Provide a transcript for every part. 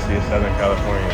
University of Southern California.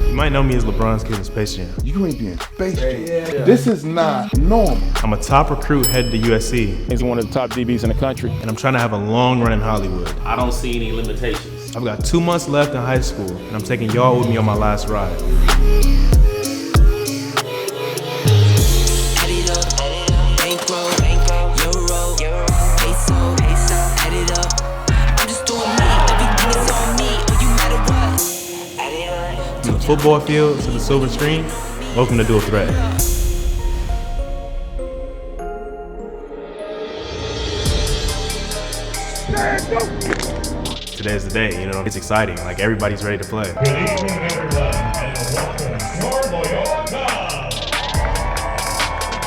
You might know me as LeBron's kid in Space Jam. You ain't being Space Jam. This is not normal. I'm a top recruit headed to USC. He's one of the top DBs in the country. And I'm trying to have a long run in Hollywood. I don't see any limitations. I've got 2 months left in high school, and I'm taking y'all with me on my last ride. From the football field to the silver screen, welcome to Dual Threat. Today's the day, you know, it's exciting. Like, everybody's ready to play. Good evening, everyone, and welcome to Loyola.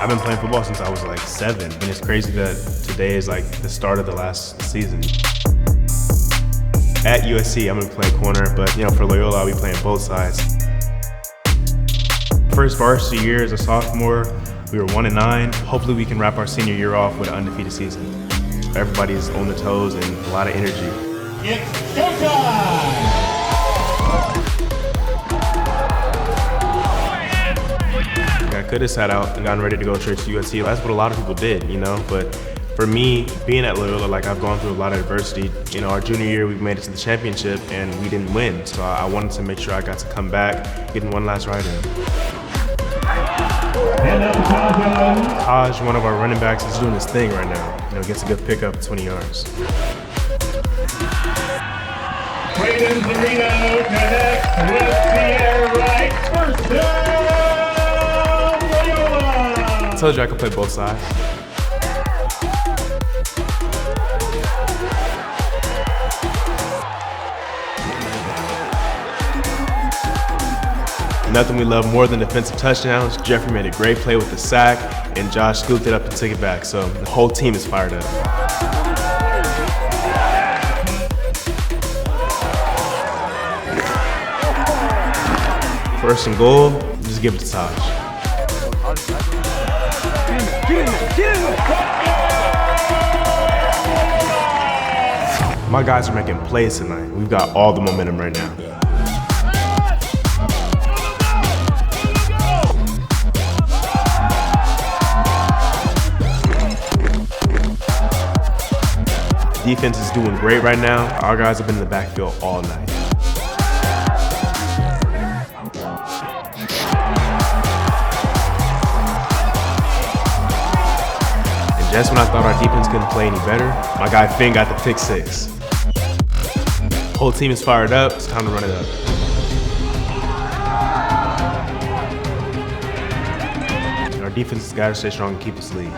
I've been playing football since I was like 7, and it's crazy that today is like the start of the last season. At USC, I'm gonna play corner, but you know, for Loyola, I'll be playing both sides. First varsity year as a sophomore, we were 1-9. Hopefully we can wrap our senior year off with an undefeated season. Everybody's on their toes and a lot of energy. It's showtime! I could have sat out and gotten ready to go straight to USC. That's what a lot of people did, you know, but for me, being at Loyola, like, I've gone through a lot of adversity. You know, our junior year, we made it to the championship and we didn't win. So I wanted to make sure I got to come back, getting one last ride in. Taj, one of our running backs, is doing his thing right now. You know, gets a good pickup at 20 yards. Braden Zarino connects with Ceyair Wright. First down, Loyola! I told you I could play both sides. Nothing we love more than defensive touchdowns. Jeffrey made a great play with the sack, and Josh scooped it up and took it back. So the whole team is fired up. First and goal, just give it to Taj. My guys are making plays tonight. We've got all the momentum right now. Defense is doing great right now. Our guys have been in the backfield all night. And just when I thought our defense couldn't play any better, my guy Finn got the pick 6. Whole team is fired up. It's time to run it up. And our defense has got to stay strong and keep us lead.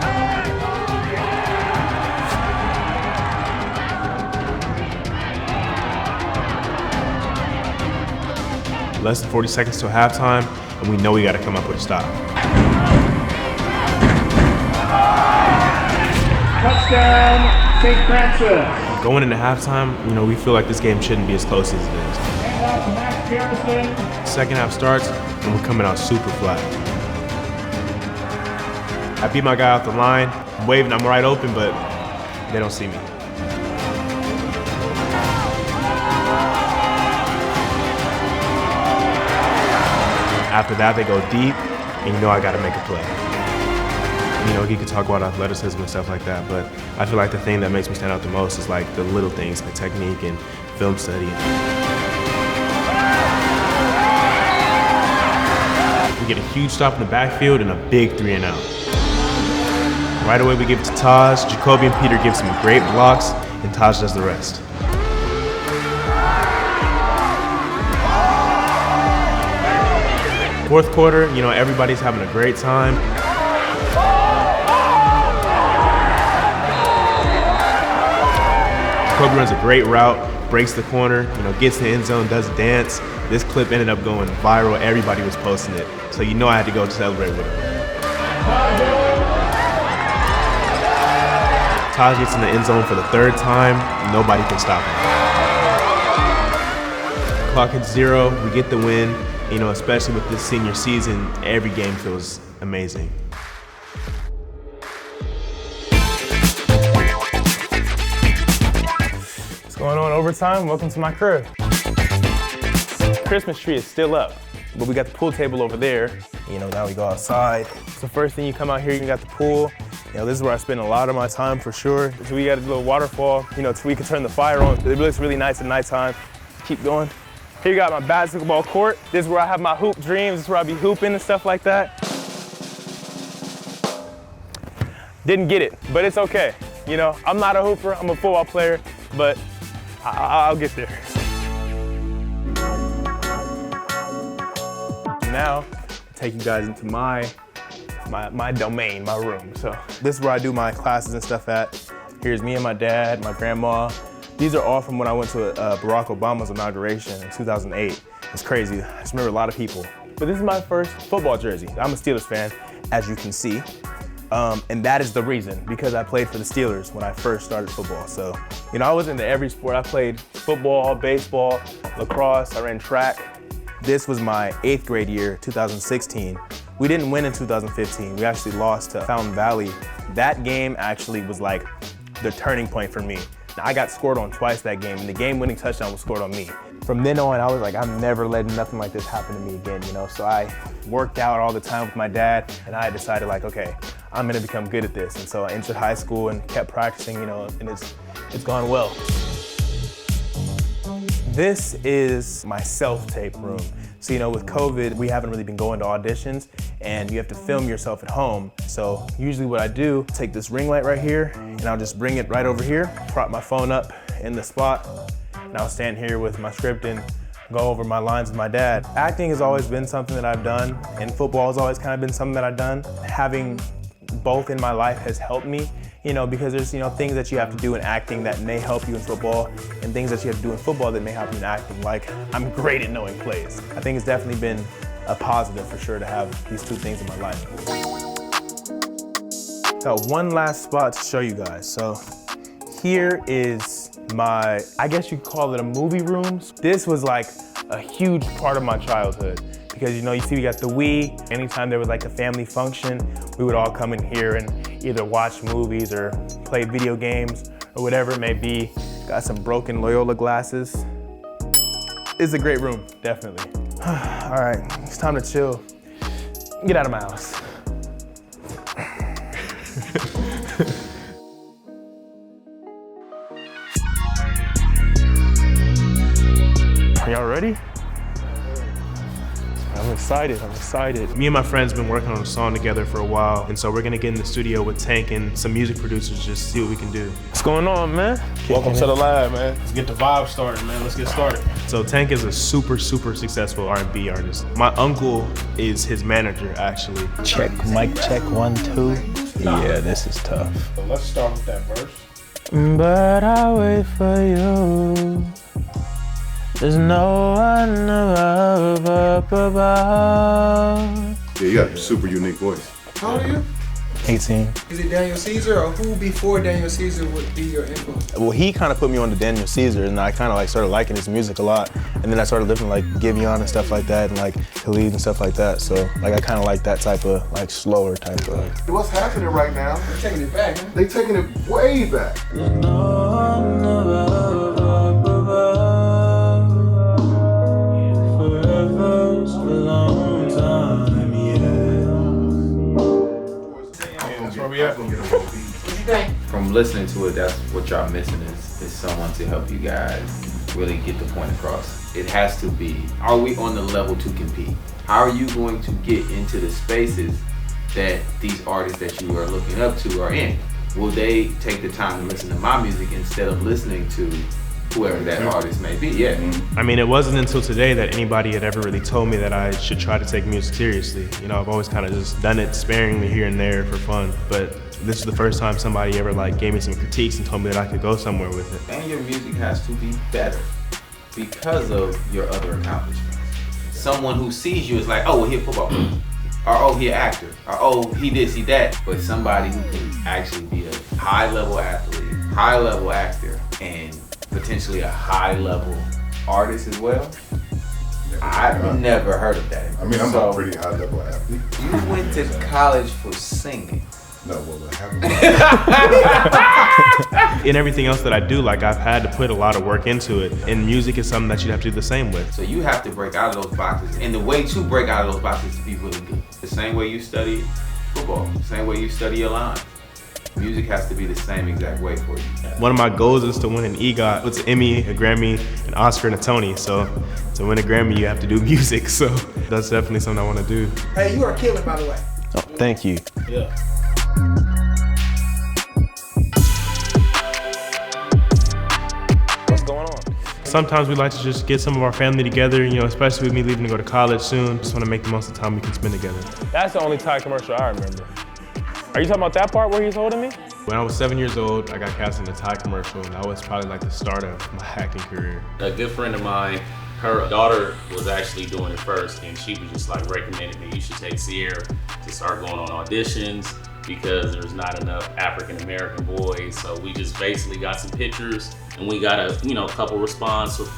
Less than 40 seconds till halftime, and we know we got to come up with a stop. Touchdown, St. Francis. Going into halftime, you know, we feel like this game shouldn't be as close as it is. And out to Max Garrison. Second half starts, and we're coming out super flat. I beat my guy off the line. I'm waving, I'm right open, but they don't see me. After that, they go deep, and you know I got to make a play. You know, you can talk about athleticism and stuff like that, but I feel like the thing that makes me stand out the most is like the little things, like technique and film study. We get a huge stop in the backfield and a big 3-and-out. Right away, we give it to Taj. Jacoby and Peter give some great blocks, and Taj does the rest. Fourth quarter, you know, everybody's having a great time. Jacoby runs a great route, breaks the corner, you know, gets in the end zone, does a dance. This clip ended up going viral. Everybody was posting it. So you know I had to go celebrate with him. Taj gets in the end zone for the 3rd time. Nobody can stop him. Clock hits 0, we get the win. You know, especially with this senior season, every game feels amazing. What's going on, overtime. Welcome to my crib. Christmas tree is still up, but we got the pool table over there. You know, now we go outside. It's the first thing you come out here, you got the pool. You know, this is where I spend a lot of my time for sure. So we got a little waterfall, you know, so we can turn the fire on. It looks really nice at nighttime. Keep going. Here you got my basketball court. This is where I have my hoop dreams. This is where I be hooping and stuff like that. Didn't get it, but it's okay. You know, I'm not a hooper, I'm a football player, but I'll get there. Now, I'll take you guys into my domain, my room. So this is where I do my classes and stuff at. Here's me and my dad, my grandma. These are all from when I went to Barack Obama's inauguration in 2008. It's crazy, I just remember a lot of people. But this is my first football jersey. I'm a Steelers fan, as you can see. And that is the reason, because I played for the Steelers when I first started football. So, you know, I was into every sport. I played football, baseball, lacrosse, I ran track. This was my 8th grade year, 2016. We didn't win in 2015. We actually lost to Fountain Valley. That game actually was like the turning point for me. Now, I got scored on twice that game, and the game-winning touchdown was scored on me. From then on, I was like, I'm never letting nothing like this happen to me again, you know? So I worked out all the time with my dad, and I decided like, okay, I'm gonna become good at this. And so I entered high school and kept practicing, you know, and it's gone well. This is my self-tape room. So, you know, with COVID, we haven't really been going to auditions, and you have to film yourself at home. So usually what I do, take this ring light right here, and I'll just bring it right over here, prop my phone up in the spot, and I'll stand here with my script and go over my lines with my dad. Acting has always been something that I've done, and football has always kind of been something that I've done. Having both in my life has helped me, you know, because there's, you know, things that you have to do in acting that may help you in football, and things that you have to do in football that may help you in acting. Like, I'm great at knowing plays. I think it's definitely been a positive for sure to have these two things in my life. Got one last spot to show you guys. So here is my, I guess you could call it a movie room. This was like a huge part of my childhood. Because, you know, you see we got the Wii. Anytime there was like a family function, we would all come in here and either watch movies or play video games or whatever it may be. Got some broken Loyola glasses. It's a great room, definitely. All right, it's time to chill. Get out of my house. Are y'all ready? I'm excited. Me and my friends been working on a song together for a while, and so we're gonna get in the studio with Tank and some music producers just to see what we can do. What's going on, man? Welcome to the lab, man. Let's get the vibe started, man. Let's get started. So Tank is a super successful R&B artist. My uncle is his manager, actually. Check, mic check, 1, 2. Yeah, this is tough. So let's start with that verse. But I wait for you. There's no one above. Yeah, you got a super unique voice. How old are you? 18. Is it Daniel Caesar, or who before Daniel Caesar would be your influence? Well, he kind of put me on to Daniel Caesar, and I kind of like started liking his music a lot. And then I started listening to like Giveon and stuff like that, and like Khalid and stuff like that. So like I kind of like that type of like slower type of. What's happening right now? They're taking it back, man. They taking it way back. From listening to it, that's what y'all missing is someone to help you guys really get the point across. It has to be, are we on the level to compete? How are you going to get into the spaces that these artists that you are looking up to are in? Will they take the time to listen to my music instead of listening to whoever that artist may be? Yeah. I mean, it wasn't until today that anybody had ever really told me that I should try to take music seriously. You know, I've always kind of just done it sparingly here and there for fun, but this is the first time somebody ever like gave me some critiques and told me that I could go somewhere with it. And your music has to be better because of your other accomplishments. Someone who sees you is like, oh, well, he a football player, or oh, he an actor, or oh, he this, he that. But somebody who can actually be a high-level athlete, high-level actor, and potentially a high-level artist as well. I've never heard of that. I mean, I'm a pretty high-level athlete. You went to college for singing. No, what happened? In everything else that I do, like I've had to put a lot of work into it. And music is something that you'd have to do the same with. So you have to break out of those boxes. And the way to break out of those boxes is to be really good. The same way you study football, the same way you study your line. Music has to be the same exact way for you. One of my goals is to win an EGOT. It's an Emmy, a Grammy, an Oscar, and a Tony. So to win a Grammy, you have to do music. So that's definitely something I want to do. Hey, you are killing, by the way. Oh, thank you. Yeah. What's going on? Sometimes we like to just get some of our family together, you know, especially with me leaving to go to college soon. Just want to make the most of the time we can spend together. That's the only Thai commercial I remember. Are you talking about that part where he's holding me? When I was 7 years old, I got cast in a Thai commercial, and that was probably like the start of my acting career. A good friend of mine, her daughter was actually doing it first, and she was just like recommended me, you should take Ceyair to start going on auditions because there's not enough African-American boys. So we just basically got some pictures and we got a couple responses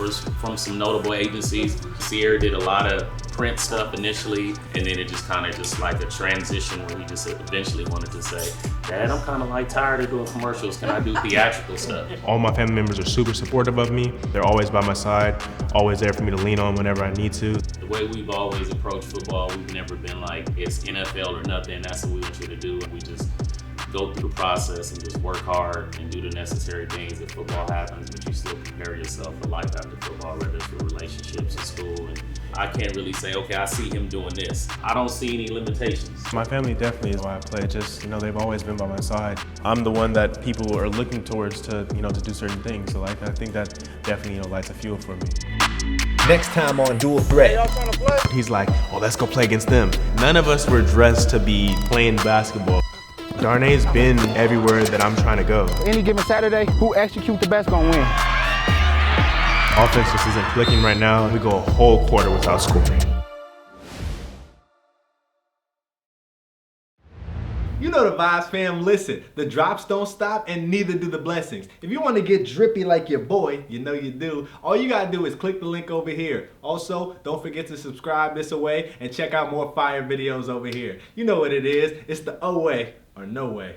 from some notable agencies. Ceyair did a lot of print stuff initially, and then it just kind of just like a transition where he just eventually wanted to say, Dad, I'm kind of like tired of doing commercials. Can I do theatrical stuff? All my family members are super supportive of me. They're always by my side, always there for me to lean on whenever I need to. The way we've always approached football, we've never been like, it's NFL or nothing, that's what we want you to do. And we just go through the process and just work hard and do the necessary things if football happens, but you still prepare yourself for life after football, whether it's for relationships in school. And I can't really say, okay, I see him doing this. I don't see any limitations. My family definitely is why I play. Just, they've always been by my side. I'm the one that people are looking towards to do certain things. So like, I think that definitely, lights a fuel for me. Next time on Dual Threat. He's like, oh, let's go play against them. None of us were dressed to be playing basketball. Darnay's been everywhere that I'm trying to go. Any given Saturday, who execute the best gonna win. Offense just isn't clicking right now. We go a whole quarter without scoring. You know the vibes, fam. Listen, the drops don't stop and neither do the blessings. If you want to get drippy like your boy, you know you do, all you gotta do is click the link over here. Also, don't forget to subscribe this away and check out more fire videos over here. You know what it is. It's the O way or no way.